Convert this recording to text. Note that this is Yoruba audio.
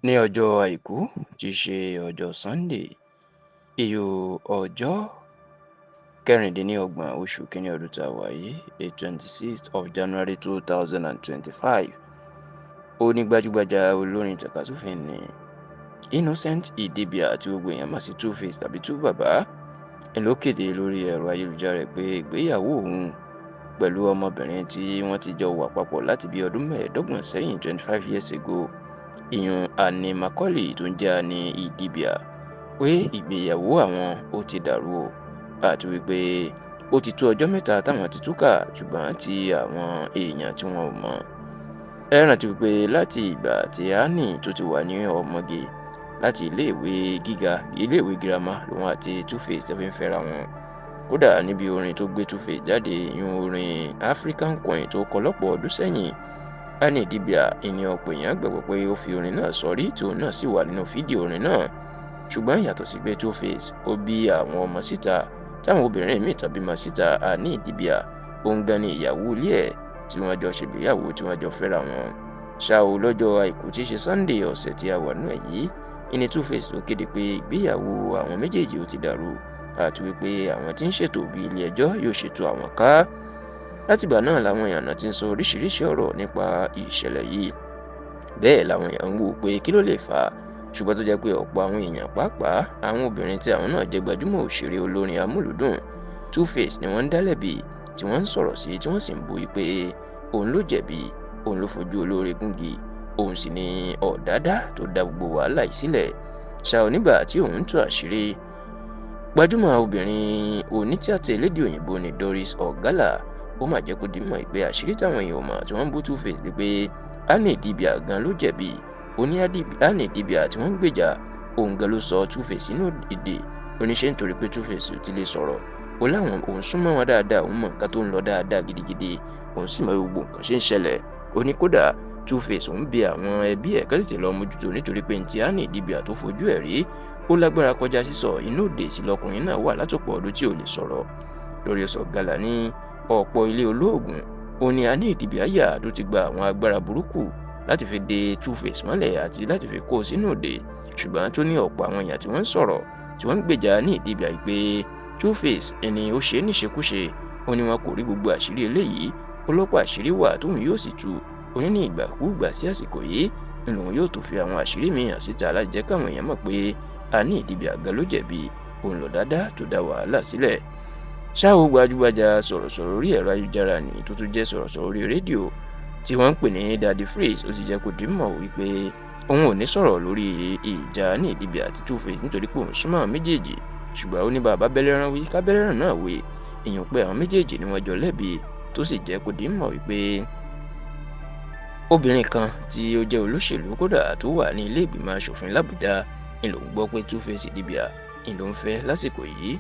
ní ọjọ́ àìkú tí í ṣe ọjọ́ Sunday ọjọ́ kẹrìndínlọ́gbọ̀n oṣù kínní ọdún tá a wà yìí 26th of January 2025 ó ní gbajúgbajà olórin tàkasúfèé ní Innocent Idibia tí gbogbo èèyàn mọ̀ sí Two-Face tàbí Two Baba ló kéde lórí ẹ̀rọ ayélujára pé ìgbéyàwó òun pẹ̀lú ọmọbìnrin tí wọ́n ti jọ wà papọ̀ láti bí ọdún mẹ́ẹ̀ẹ́dọ́gbọ̀n sẹ́yìn 25 years ago ìyún Annie Macaulay tó ń jẹ́ Annie Idibia pé ìgbéyàwó àwọn ó ti dàrú o àti wípé ó ti tó ọjọ́ mẹ́ta táwọn ti túkà ṣùgbọ́n tí àwọn èèyàn tí wọn ò mọ̀. Ẹ rántí wípé láti ìgbà tí Annie tó ti wà ní ọmọge láti iléèwé girama lòun àti Two-Face tó fi ń fẹ́ra wọn. Kódà níbi orin tó gbé Two-Face jáde ìyún orin African Queen tó kọ lọ́pọ̀ ọdún sẹ́yìn, Annie Idibia ìní ọ̀pọ̀ èèyàn gbàgbọ́ pé ó fi orin náà sọrí tí òun náà sì wà nínú fídíò orin náà. Ṣùgbọ́n yàtọ̀ sí pé Two-Face ó bí àwọn ọmọ síta táwọn obìnrin míì tán bímọ síta, Annie Idibia òun gan ni ìyàwó ilé ẹ̀ tí wọ́n jọ ṣègbéyàwó tí wọ́n jọ fẹ́ra wọn. Ṣá o lọ́jọ́ àìkú tí í ṣe Sunday ọ̀sẹ̀ tí a wà nínú ẹ̀ yìí ìní Two-Face ló kéde pé ìgbéyàwó àwọn méjèèjì ó ti dàrú àti wípé àwọn tí ń ṣètò bí ilé ẹjọ́ yóò ṣètò àwọn ká. Látìgbà náà làwọn èèyàn náà ti ń sọ oríṣiríṣi ọ̀rọ̀ nípa ìṣẹ̀lẹ̀ yìí. Bẹ́ẹ̀ làwọn èèyàn ń wò pé kí ló lè fà á, ṣùgbọ́n tó jẹ́ pé ọ̀pọ̀ àwọn èèyàn pàápàá àwọn obìnrin tí àwọn náà jẹ́ gbajúmọ̀ òṣèré olórin amúlùúdùn Two-Face ni wọ́n ń dá lẹ́bi tí wọ́n ń sọ̀rọ̀ sí tí wọ́n sì ń bu pé òun ló jẹ̀bi, òun ló fojú olóore gúngi, òun sì ni ọ̀dádá tó dá gbogbo wàhálà yìí sílẹ̀. Ṣá o nígbà tí òun tú àṣírí, gbajúmọ̀ obìnrin onítìátà elédè òyìnbó ni Doris Ogala ó mà jẹ́ kó di mọ̀ pé àṣírí táwọn èèyàn mọ̀ tí wọ́n ń bú Two-Face ni pé Annie Idibia gan ló jẹ̀bi. Ó ní Annie Idibia tí wọ́n ń gbèjà òun gan ló sọ Two-Face sínú ìdè. Oníṣẹ́ nítorí pé Two-Face ò ti lè sọ̀rọ̀, ó láwọn òun súnmọ́ wọn dáadáa, òun mọ̀ nǹkan tó ń lọ dáadáa gidigidi, òun sì mọ gbogbo nǹkan ṣe ń ṣẹlẹ̀. Ó ní kódà Two-Face òun bẹ àwọn ẹbí ẹ̀ kán sì lọ mójútó nítorí pé ti Annie Idibia tó fojú ẹ̀ rí ó lágbára kọjá sísọ. Inú òde sí lọkùnrin náà wà látọ̀pọ̀ ọdún tí ò lè sọ̀rọ̀. Doris Ogala ní ọ̀pọ̀ ilé olóògùn òun ni Annie Idibia yà tó ti gba àwọn agbára burúkú láti fi de Two-Face mọ́lẹ̀ àti láti fi kó o sínú òde. Ṣùgbọ́n tó ní ọ̀pọ̀ àwọn èèyàn tí wọ́n ń sọ̀rọ̀ tí wọ́n ń gbèjà Annie Idibia pé Two-Face ẹni ó ṣe é níṣekúṣe, ó ní wọn kò rí gbogbo àṣírí eléyìí, ọlọ́pàá àṣírí wà tóun yóò sì tú. Ó ní ìgbàkúùgbà sí àsìkò yìí lòun yóò tó fi àwọn àṣírí mìíràn síta láti jẹ́ káwọn èèyàn mọ̀ pé Annie Idibia gan ló jẹ̀bi, òun lọ̀dádá tó dá wàhálà sílẹ̀. Ṣá o gbajúgbajà sọ̀rọ̀sọ̀rọ̀ orí ẹ̀rọ ayélujára ní tó tún jẹ́ sọ̀rọ̀sọ̀rọ̀ orí rédíò tí wọ́n ń pè ní Daddy Freeze ó ti jẹ́ kó di mọ̀ wípé òun ò ní sọ̀rọ̀ lórí ìjà Annie Idibia àti Two-Face nítorí pé òun súnmọ́ àwọn méjèèjì, ṣùgbọ́n ó ní bàbá bẹ́lẹ́rán wí ká bẹ́lẹ́rán náà wí, èèyàn pé àwọn méjèèjì ni wọ́n jọ lẹ́bi tó sì jẹ́ kó di mọ̀ wípé obìnrin kan tí ó jẹ́ olóṣèlú kódà tó wà ní ilé ìgbìmọ̀ aṣòfin l'Àbújá ni lòun gbọ́ pé Two-Face Idibia ni ló ń fẹ́ lásìkò yìí.